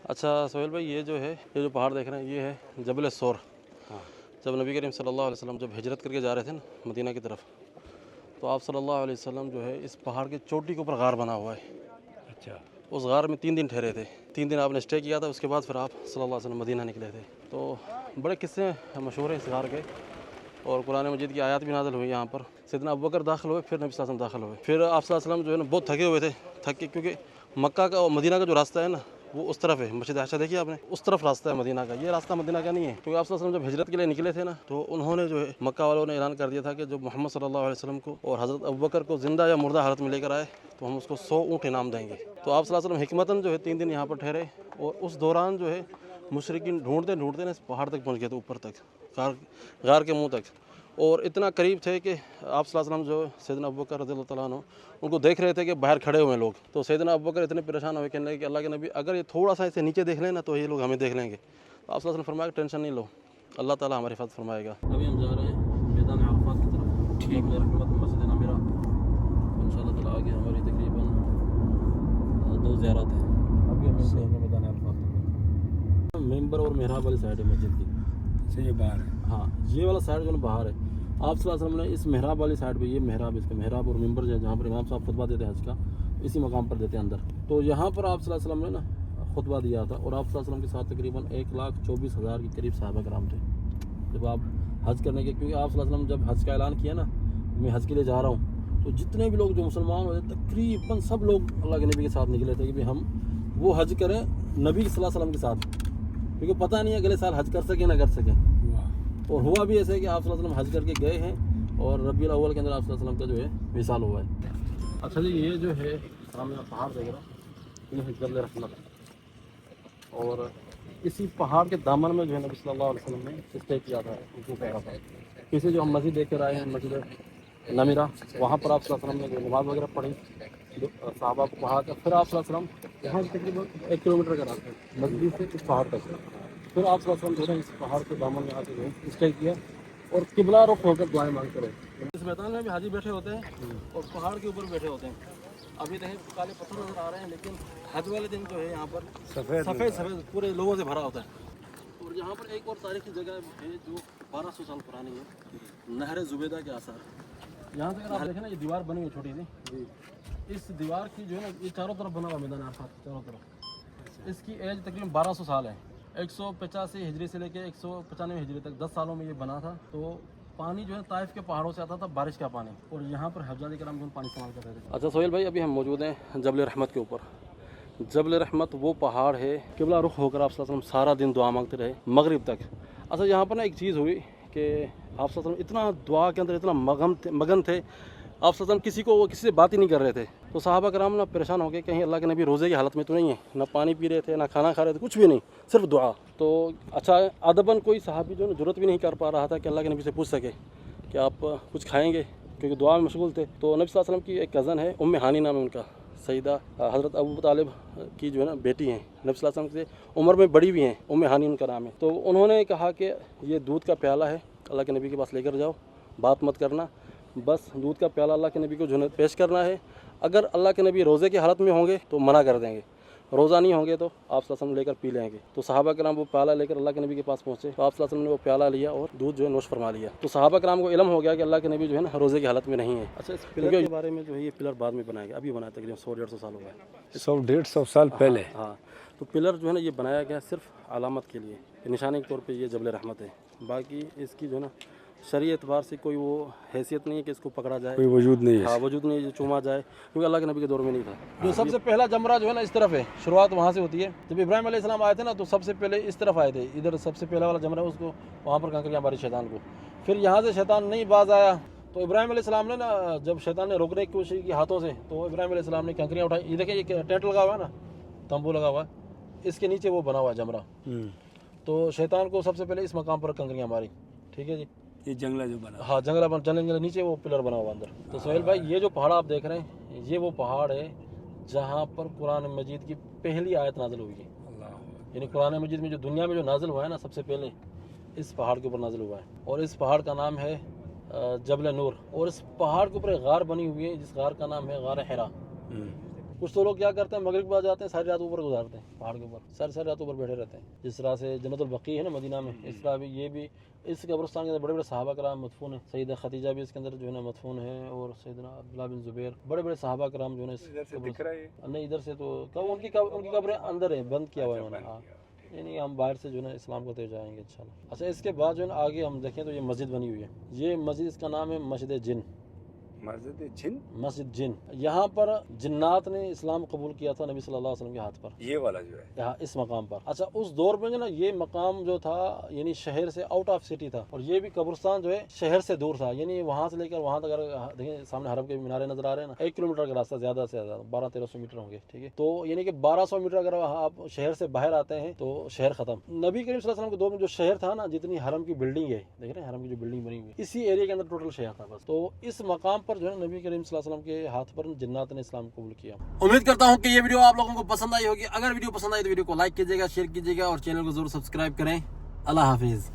اچھا سہیل بھائی، یہ جو پہاڑ دیکھ رہے ہیں یہ ہے جبل سور۔ جب نبی کریم صلی اللہ علیہ وسلم جب ہجرت کر کے جا رہے تھے نا مدینہ کی طرف، تو آپ صلی اللہ علیہ وسلم اس پہاڑ کی چوٹی کے اوپر غار بنا ہوا ہے۔ اچھا، اس غار میں 3 دن ٹھہرے تھے، 3 دن آپ نے اسٹے کیا تھا، اس کے بعد پھر آپ صلی اللہ علیہ وسلم مدینہ نکلے تھے۔ تو بڑے قصے مشہور ہیں اس غار کے، اور قرآن مجید کی آیات بھی نازل ہوئی یہاں پر۔ سیدنا ابوبکر داخل ہوئے، پھر نبی صلی اللہ علیہ وسلم داخل ہوئے، پھر آپ صلی اللہ علیہ وسلم بہت تھکے ہوئے تھے، کیونکہ مکہ کا اور مدینہ کا جو راستہ ہے نا وہ اس طرف ہے۔ مسجد عائشہ دیکھیے آپ نے، اس طرف راستہ ہے مدینہ کا، یہ راستہ مدینہ کا نہیں ہے، کیونکہ آپ صلی اللہ علیہ وسلم جب ہجرت کے لیے نکلے تھے نا تو انہوں نے مکہ والوں نے اعلان کر دیا تھا کہ جو محمد صلی اللہ علیہ وسلم کو اور حضرت ابوبکر کو زندہ یا مردہ حالت میں لے کر آئے تو ہم اس کو 100 اونٹ انعام دیں گے۔ تو آپ صلی اللہ علیہ وسلم حکمتاً 3 دن یہاں پر ٹھہرے، اور اس دوران مشرکین ڈھونڈتے نا اس پہاڑ تک پہنچ گئے تھے، اوپر تک، غار کے منہ تک، اور اتنا قریب تھے کہ آپ صلی اللہ علیہ وسلم سیدنا ابوبکر رضی اللہ تعالیٰ عنہ ان کو دیکھ رہے تھے کہ باہر کھڑے ہوئے لوگ۔ تو سیدنا ابوبکر اتنے پریشان ہوئے، کہنے لگے کہ اللہ کے نبی اگر یہ تھوڑا سا اسے نیچے دیکھ لیں نا تو یہ لوگ ہمیں دیکھ لیں گے۔ تو آپ صلی اللہ علیہ وسلم فرمایا کہ ٹینشن نہیں لو، اللہ تعالیٰ ہماری حفاظت فرمائے گا۔ ابھی ہم جا رہے ہیں میدان عرفات کی طرف، ٹھیک ہے، رحمت مسجد نمیرہ، ان شاء اللہ تعالیٰ آگے ہماری تقریباً 2 زیارات ہیں۔ ابھی ہم میدان عرفات، ممبر اور محراب والی سائڈ ہے مسجد کی، یہ باہر ہے۔ ہاں یہ والا سائڈ باہر ہے۔ آپ صلی اللہ علیہ وسلم نے اس محراب والی سائڈ پہ، یہ محراب، اس کا محراب اور ممبر جہاں پر امام صاحب خطبہ دیتے ہیں حج کا، اسی مقام پر دیتے ہیں اندر۔ تو یہاں پر آپ صلی اللہ علیہ وسلم نے نا خطبہ دیا تھا، اور آپ صلی اللہ علیہ وسلم کے ساتھ تقریباً 1,24,000 کے قریب صحابہ کرام تھے جب آپ حج کرنے کے، کیونکہ آپ صلی اللہ علیہ وسلم جب حج کا اعلان کیا نا میں حج کے لیے جا رہا ہوں، تو جتنے بھی لوگ جو مسلمان ہوئے تقریباً سب لوگ اللہ کے نبی کے ساتھ نکلے تھے کہ ہم وہ حج کریں نبی صلی اللہ علیہ وسلم کے ساتھ، کیونکہ پتہ نہیں ہے اگلے سال حج کر سکیں نہ کر سکیں۔ اور ہوا بھی ایسے کہ آپ صلی اللہ علیہ وسلم حج کر کے گئے ہیں، اور ربیع الاول کے اندر آپ صلی اللہ علیہ وسلم کا وصال ہوا ہے۔ اچھا جی، یہ سامنے آپ پہاڑ دیکھ رہے ہیں، یہ جبل رحمت، اور اسی پہاڑ کے دامن میں نبی صلی اللہ علیہ وسلم نے اسٹے کیا تھا، وقوف کیا تھا۔ پیچھے جو ہم مسجد دیکھ کر آئے ہیں، مسجد نمیرہ، وہاں پر آپ صلی اللہ علیہ وسلم نے نماز وغیرہ پڑھی، صحابہ کو پڑھا کر پھر آپ صلی اللہ علیہ وسلم یہاں سے تقریباً 1 کلومیٹر کا راستہ ہے مسجد سے اس پہاڑ تک، پھر آپ صلی اللہ علیہ وسلم اس پہاڑ کے دامن میں آ کے اسٹے کیا، اور قبلہ رخ ہو کر دعائیں مانگتے رہے۔ اس میدان میں بھی حاجی بیٹھے ہوتے ہیں اور پہاڑ کے اوپر بیٹھے ہوتے ہیں۔ ابھی دیکھیں کالے پتھر نظر آ رہے ہیں، لیکن حج والے دن یہاں پر سفید پورے لوگوں سے بھرا ہوتا ہے۔ اور یہاں پر ایک اور تاریخی جگہ ہے جو 1200 سال پرانی ہے، نہر زبیدہ کے آثار۔ یہاں سے اگر آپ دیکھیں نا، یہ دیوار بنی ہوئی چھوٹی سی، اس دیوار کی نا یہ چاروں طرف بنا ہوا میدان عرفات چاروں طرف، اس کی ایج تقریباً 1200 سال ہے۔ 185 ہجری سے لے کے 195 ہجری تک 10 سالوں میں یہ بنا تھا۔ تو پانی طائف کے پہاڑوں سے آتا تھا، بارش کا پانی، اور یہاں پر حجاج کرام پانی استعمال کرتے تھے۔ اچھا سہیل بھائی، ابھی ہم موجود ہیں جبل رحمت کے اوپر۔ جبل رحمت وہ پہاڑ ہے، قبلہ رخ ہو کر آپ صلی اللہ علیہ وسلم سارا دن دعا مانگتے رہے مغرب تک۔ اچھا یہاں پر نا ایک چیز ہوئی کہ آپ صلی اللہ علیہ وسلم اتنا دعا کے اندر اتنا مگن تھے، آپ صلی اللہ علیہ وسلم کسی سے بات ہی نہیں کر رہے تھے۔ تو صحابہ کرام پریشان ہو گئے، کہیں اللہ کے نبی روزے کی حالت میں تو نہیں ہے، نہ پانی پی رہے تھے نہ کھانا کھا رہے تھے، کچھ بھی نہیں، صرف دعا۔ تو اچھا ادباً کوئی صحابی جرت بھی نہیں کر پا رہا تھا کہ اللہ کے نبی سے پوچھ سکے کہ آپ کچھ کھائیں گے، کیونکہ دعا میں مشغول تھے۔ تو نبی صلی اللہ علیہ وسلم کی ایک کزن ہے، ام ہانی نام ہے ان کا، سیدہ حضرت ابو طالب کی بیٹی ہیں، نبی صلی اللہ علیہ وسلم سے عمر میں بڑی بھی ہیں، ام ہانی ان کا نام ہے۔ تو انہوں نے کہا کہ یہ دودھ کا پیالہ ہے، اللہ کے نبی کے پاس لے کر جاؤ، بات مت کرنا، بس دودھ کا پیالہ اللہ کے نبی کو پیش کرنا ہے۔ اگر اللہ کے نبی روزے کی حالت میں ہوں گے تو منع کر دیں گے، روزہ نہیں ہوں گے تو آپ صلی اللہ علیہ وسلم لے کر پی لیں گے۔ تو صحابہ کرام وہ پیالہ لے کر اللہ کے نبی کے پاس پہنچے، تو آپ صلی اللہ علیہ وسلم نے وہ پیالہ لیا اور دودھ نوش فرما لیا۔ تو صحابہ کرام کو علم ہو گیا کہ اللہ کے نبی نا روزے کی حالت میں نہیں ہے۔ اچھا اس پلر کے بارے میں یہ پلر بعد میں بنایا گیا، ابھی بنایا تقریباً 100-150 سال ہو گئے، 100-150 سال پہلے۔ ہاں تو پلر نا یہ بنایا گیا صرف علامت کے لیے، نشانی کے طور پہ یہ جبل رحمت ہے، باقی اس کی نا شرعی اعتبار سے کوئی وہ حیثیت نہیں ہے کہ اس کو پکڑا جائے، کوئی وجود نہیں ہے۔ ہاں وجود نہیں ہے، چوما جائے، کیونکہ اللہ کے نبی کے دور میں نہیں تھا۔ جو سب سے پہلا جمرہ نا اس طرف ہے، شروعات وہاں سے ہوتی ہے۔ جب ابراہیم علیہ السلام آئے تھے نا تو سب سے پہلے اس طرف آئے تھے، ادھر سب سے پہلا والا جمرہ اس کو وہاں پر کنکریاں ماری شیطان کو، پھر یہاں سے شیطان نہیں باز آیا تو ابراہیم علیہ السلام نے نا جب شیطان نے روکنے کی کوشش کی ہاتھوں سے، تو ابراہیم علیہ السلام نے کنکریاں اٹھائی۔ یہ دیکھیں یہ ٹینٹ لگا ہوا ہے نا، تمبو لگا ہوا ہے، اس کے نیچے وہ بنا ہوا ہے جمرہ۔ تو شیطان کو سب سے پہلے اس مقام پر کنکریاں ماری، ٹھیک ہے جی، یہ جنگلہ جو بنا، ہاں جنگلہ نیچے وہ پلر بنا ہوا اندر۔ تو سہیل بھائی یہ جو پہاڑ آپ دیکھ رہے ہیں، یہ وہ پہاڑ ہے جہاں پر قرآن مجید کی پہلی آیت نازل ہوئی ہے، یعنی قرآن مجید میں جو دنیا میں جو نازل ہوا ہے نا سب سے پہلے اس پہاڑ کے اوپر نازل ہوا ہے، اور اس پہاڑ کا نام ہے جبل نور، اور اس پہاڑ کے اوپر ایک غار بنی ہوئی ہے جس غار کا نام ہے غار حرا۔ کچھ تو لوگ کیا کرتے ہیں مغرب کے بعد جاتے ہیں ساری رات اوپر گزارتے ہیں پہاڑ کے اوپر ساری رات اوپر بیٹھے رہتے ہیں جس طرح سے جنت البقیع ہے نا مدینہ میں اس طرح بھی یہ بھی اس قبرستان کے اندر بڑے بڑے صحابہ کرام مدفون ہیں سیدہ خدیجہ بھی اس کے اندر جو ہے نا مدفون ہے اور سیدنا عبداللہ بن زبیر بڑے بڑے صحابہ کرام جو ہے نا اس نہیں ادھر سے تو ان کی قبریں اندر ہیں بند کیا ہوا ہے انہوں نے ہاں یعنی ہم باہر سے جو ہے نا اسلام کو دے جائیں گے انشاءاللہ اچھا اس کے بعد جو ہے نا آگے ہم دیکھیں تو یہ مسجد بنی ہوئی ہے یہ مسجد اس کا نام ہے مسجد جن مسجد جن یہاں پر جنات نے اسلام قبول کیا تھا نبی صلی اللہ علیہ وسلم کے ہاتھ پر یہ والا جو ہے یہاں اس مقام پر اچھا اس دور میں جو نا یہ مقام جو تھا یعنی شہر سے آؤٹ آف سٹی تھا اور یہ بھی قبرستان جو ہے شہر سے دور تھا یعنی وہاں سے لے کر وہاں تک اگر دیکھیں سامنے حرم کے مینارے نظر آ رہے ہیں نا 1 کلومیٹر کا راستہ زیادہ سے زیادہ 1200-1300 میٹر ہوں گے ٹھیک ہے تو یعنی کہ 1200 میٹر اگر آپ شہر سے باہر آتے ہیں تو شہر ختم نبی کریم صلی اللہ علیہ وسلم کے دور میں جو شہر تھا نا جتنی حرم کی بلڈنگ ہے دیکھ رہے ہیں حرم کی جو بلڈنگ بنی ہوئی ہے اسی ایریا کے اندر ٹوٹل شہر تھا بس تو اس مقام پر جو ہے نبی کریم صلی اللہ علیہ وسلم کے ہاتھ پر جنات نے اسلام قبول کیا امید کرتا ہوں کہ یہ ویڈیو آپ لوگوں کو پسند آئی ہوگی اگر ویڈیو پسند آئی تو ویڈیو کو لائک کیجیے گا شیئر کیجیے گا اور چینل کو ضرور سبسکرائب کریں اللہ حافظ